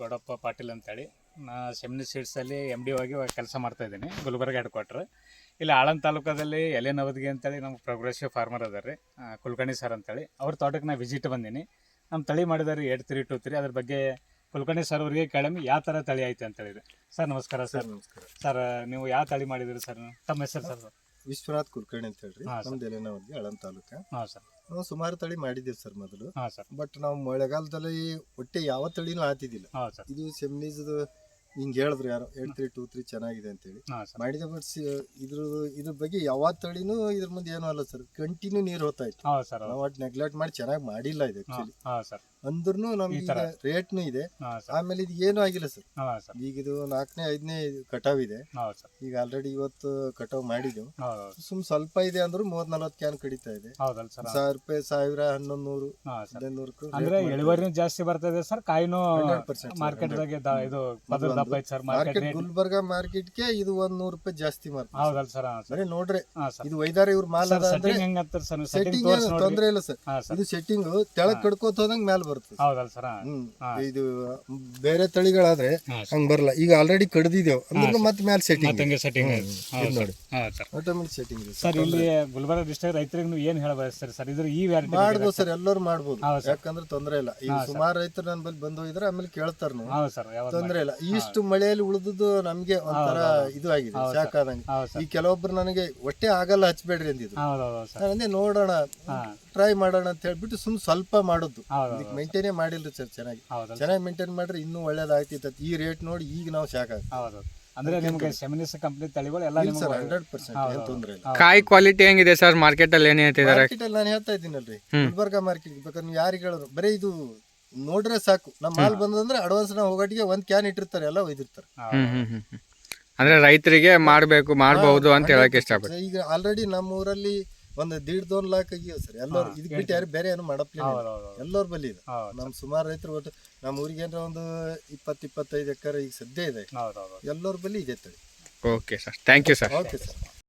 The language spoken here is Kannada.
ಗೌಡಪ್ಪ ಪಾಟೀಲ್ ಅಂತೇಳಿ. ನಾ ಶೆಮಿನಿ ಸೀಡ್ಸಲ್ಲಿ MD ಆಗಿ ಕೆಲಸ ಮಾಡ್ತಾಯಿದ್ದೀನಿ, ಗುಲ್ಬರ್ಗ ಹೆಡ್ ಕ್ವಾರ್ಟ್ರ್. ಇಲ್ಲಿ ಆಳಂದ ತಾಲೂಕದಲ್ಲಿ ಎಲೆ ನವದಗಿ ಅಂತೇಳಿ ನಮ್ಮ ಪ್ರೋಗ್ರೆಸಿವ್ ಫಾರ್ಮರ್ ಅದಾರ ರೀ, ಕುಲಕರ್ಣಿ ಸರ್ ಅಂತೇಳಿ. ಅವ್ರ ತೋಟಕ್ಕೆ ನಾ ವಿಸಿಟ್ ಬಂದೀನಿ. ನಮ್ಮ ತಳಿ ಮಾಡಿದಾರೆ 8323. ಅದ್ರ ಬಗ್ಗೆ ಕುಲಕರ್ಣಿ ಸರ್ ಅವರಿಗೆ ಕೇಳಮ್ಮಿ ಯಾವ ಥರ ತಳಿ ಐತೆ ಅಂತೇಳಿರಿ. ಸರ್ ನಮಸ್ಕಾರ. ಸರ್ ನಮಸ್ಕಾರ ಸರ್, ನೀವು ಯಾವ ತಳಿ ಮಾಡಿದಿರಿ ಸರ್? ತಮ್ಮ ಹೆಸರು ಸರ್? ವಿಶ್ವನಾಥ್ ಕುಲಕರ್ಣಿ ಅಂತ ಹೇಳ್ರಿ. ನಮ್ದು ಎಲೆನವರ್ಗಿ ಆಳಂದ ತಾಲೂಕ. ಹಾಂ ಸರ್. ನಾವು ಸುಮಾರು ತಳಿ ಮಾಡಿದ್ದೀವಿ ಸರ್ ಮೊದಲು. ಹಾಂ ಸರ್. ಬಟ್ ನಾವು ಮಳೆಗಾಲದಲ್ಲಿ ಒಟ್ಟೆ ಯಾವ ತಳಿನೂ ಹಾತಿದ್ದಿಲ್ಲ. ಹಾಂ ಸರ್. ಇದು ಸೆಮ್ನೀಸ್ದು ಹಿಂಗೆ ಹೇಳಿದ್ರು ಯಾರು 8323 ಚೆನ್ನಾಗಿದೆ ಅಂತೇಳಿ ಮಾಡಿದೆ. ಬಟ್ ಇದ್ರ ಬಗ್ಗೆ ಯಾವ ತಳಿನೂ ಇದ್ರ ಮುಂದೆ ಏನೂ ಅಲ್ಲ ಸರ್. ಕಂಟಿನ್ಯೂ ನೀರು ಹೋಗ್ತಾ ಇತ್ತು. ನಾವು ಒಟ್ಟು ನೆಗ್ಲೆಕ್ಟ್ ಮಾಡಿ ಚೆನ್ನಾಗಿ ಮಾಡಿಲ್ಲ ಇದು ಆಕ್ಚುಲಿ. ಅಂದ್ರೂ ನಮ್ಗೆ ರೇಟ್ನು ಇದೆ. ಆಮೇಲೆ ಇದು ಏನೂ ಆಗಿಲ್ಲ ಸರ್. ಈಗ ಇದು 4ನೇ 5ನೇ ಕಟಾವ್ ಇದೆ. ಈಗ ಆಲ್ರೆಡಿ ಇವತ್ತು ಕಟಾವ್ ಮಾಡಿದೆವು. ಸ್ವಲ್ಪ ಇದೆ ಅಂದ್ರೂ 30-40 ಕ್ಯಾನ್ ಕಡಿತಾ ಇದೆ. 1000 ರೂಪಾಯಿ, 1000, 1100, 1500 ಇಳುವರಿನೂ ಜಾಸ್ತಿ ಬರ್ತದೆ ಸರ್. ಕಾಯಿನೂ 100% ಮಾರ್ಕೆಟ್ ಗುಲ್ಬರ್ಗ ಮಾರ್ಕೆಟ್ಗೆ ಇದು 100 ರೂಪಾಯಿ ಜಾಸ್ತಿ ಮಾರ್ಕೆಟ್. ಹೌದಲ್ಲ ಸರ್? ಬರೀ ನೋಡ್ರಿ ಇದು ವೈದಾರ ಇವ್ರ ಮಾಲ್ ಅದ ಅಂದ್ರೆ ಸೆಟ್ಟಿಂಗ್ ತೊಂದ್ರೆ ಇಲ್ಲ ಸರ್. ಇದು ಸೆಟ್ಟಿಂಗ್ ತೆಳಗ್ ಕಡ್ಕೋತ ಹೋದಂಗ್ ಮ್ಯಾಲ ಬರ್ತದೆ. ಹೌದಲ್ಲ ಸರ್? ಇದು ಬೇರೆ ತಳಿಗಳಾದ್ರೆ ಹಂಗ್ ಬರಲ್ಲ. ಈಗ ಆಲ್ರೆಡಿ ಕಡ್ದಿದ್ದೇವ್ ಅಂದ್ರೆ ಮತ್ತೆ ಮ್ಯಾಲ ಸೆಟ್ಟಿಂಗ್ ನೋಡಿ ಆಟೋಮೆಟಿಕ್ ಸೆಟ್ಟಿಂಗ್ ಇದೆ ಸರ್. ಇಲ್ಲಿ ಗುಲ್ಬರ್ಗ ಡಿಸ್ಟ್ರಿಕ್ಟ್ ರೈತರಿಗೆ ನೀವು ಏನ್ ಹೇಳ ಬಯಸ್ತೀರಿ ಸರ್? ಇದ್ರ ಈ ವ್ಯಾಲಿಟಿ ಮಾಡ್ಬೋದು ಸರ್, ಎಲ್ಲರೂ ಮಾಡ್ಬೋದು. ಯಾಕಂದ್ರೆ ತೊಂದ್ರೆ ಇಲ್ಲ. ಈಗ ಸುಮಾರು ರೈತರು ನನ್ನ ಬಳಿ ಬಂದು ಹೋಗಿದ್ರೆ ಆಮೇಲೆ ಕೇಳ್ತಾರ, ತೊಂದ್ರೆ ಇಲ್ಲ. ಇಷ್ಟು ಮಳೆಯಲ್ಲಿ ಉಳಿದುದು ನಮ್ಗೆ ಒಂಥರ ಇದು ಆಗಿದೆ, ಶಾಕ್ ಆದಂಗೆ. ಈ ಕೆಲವೊಬ್ರು ನನಗೆ ಒಟ್ಟೆ ಆಗಲ್ಲ ಹಚ್ಬೇಡ್ರಿ ಅಂದಿದ್ರು. ಅಂದ್ರೆ ನೋಡೋಣ, ಟ್ರೈ ಮಾಡೋಣ ಅಂತ ಹೇಳ್ಬಿಟ್ಟು ಸ್ವಲ್ಪ ಮಾಡೋದು. ಮೇಂಟೈನೇ ಮಾಡಿಲ್ರಿ ಸರ್. ಚೆನ್ನಾಗಿ ಮೇಂಟೈನ್ ಮಾಡ್ರಿ ಇನ್ನೂ ಒಳ್ಳೇದಾಗ್ತಿತ್ತು. ಈ ರೇಟ್ ನೋಡಿ ಈಗ ನಾವು ಶಾಕ್ ಆಗ್ತೀವಿ. ಅಂದ್ರೆ ನಿಮಗೆ ಸೆಮಿನಿಸ್ ಕಂಪನಿ ತಳಿಗಳು ಎಲ್ಲ 100% ಏನ್ ತೊಂದ್ರೆ ಇಲ್ಲ. ಕಾಯಿ ಕ್ವಾಲಿಟಿ ಹೆಂಗಿದೆ ಸರ್? ಮಾರ್ಕೆಟ್ ಅಲ್ಲಿ ಏನ್ ಹೇಳ್ತಿದ್ದಾರೆ? ಮಾರ್ಕೆಟ್ ಅಲ್ಲಿ ನಾನು ಹೇಳ್ತಾ ಇದ್ದೀನಲ್ರಿ, ಗುಲ್ಬರ್ಗ ಮಾರ್ಕೆಟ್ ಬೇಕಾದ್ರೆ ನೀವು ಯಾರಿಗೆ ಹೇಳಿದ್ರು ಬರೀ ಇದು ನೋಡ್ರೆ ಸಾಕು. ನಮ್ಮ ಮಾಲ್ ಬಂದಂದ್ರೆ ಅಡ್ವಾನ್ಸ್ ನಾವು ಹೋಗೋಟಿಗೆ 1 ಕ್ಯಾನ್ ಇಟ್ಟಿರ್ತಾರೆ, ಎಲ್ಲ ಒಯ್ದಿರ್ತಾರೆ. ಅಂದ್ರೆ ರೈತರಿಗೆ ಮಾಡಬಹುದು ಅಂತ ಹೇಳಕ್ ಇಷ್ಟಪಡ್ತೀನಿ. ಈಗ ಆಲ್ರೆಡಿ ನಮ್ಮ ಊರಲ್ಲಿ ಒಂದು 1.5-2 ಲಾಖ ಆಗಿವೆ ಸರ್. ಎಲ್ಲರೂ ಇದಕ್ಕೆ ಬಿಟ್ಟು ಯಾರು ಬೇರೆ ಏನು ಮಾಡಪ್ಲಿಲ್ಲ, ಎಲ್ಲರ ಬಲ್ಲಿ ಇದೆ. ನಮ್ಮ ಸುಮಾರು ರೈತರು ಒಟ್ಟು ನಮ್ಮ ಊರಿಗೆ ಏನಾರ ಒಂದು 20-25 ಎಕರೆ ಈಗ ಸದ್ಯ ಇದೆ. ಎಲ್ಲರ ಬಲ್ಲಿ ಇದೆ ತಳಿ. Okay sir, thank you sir. Okay sir.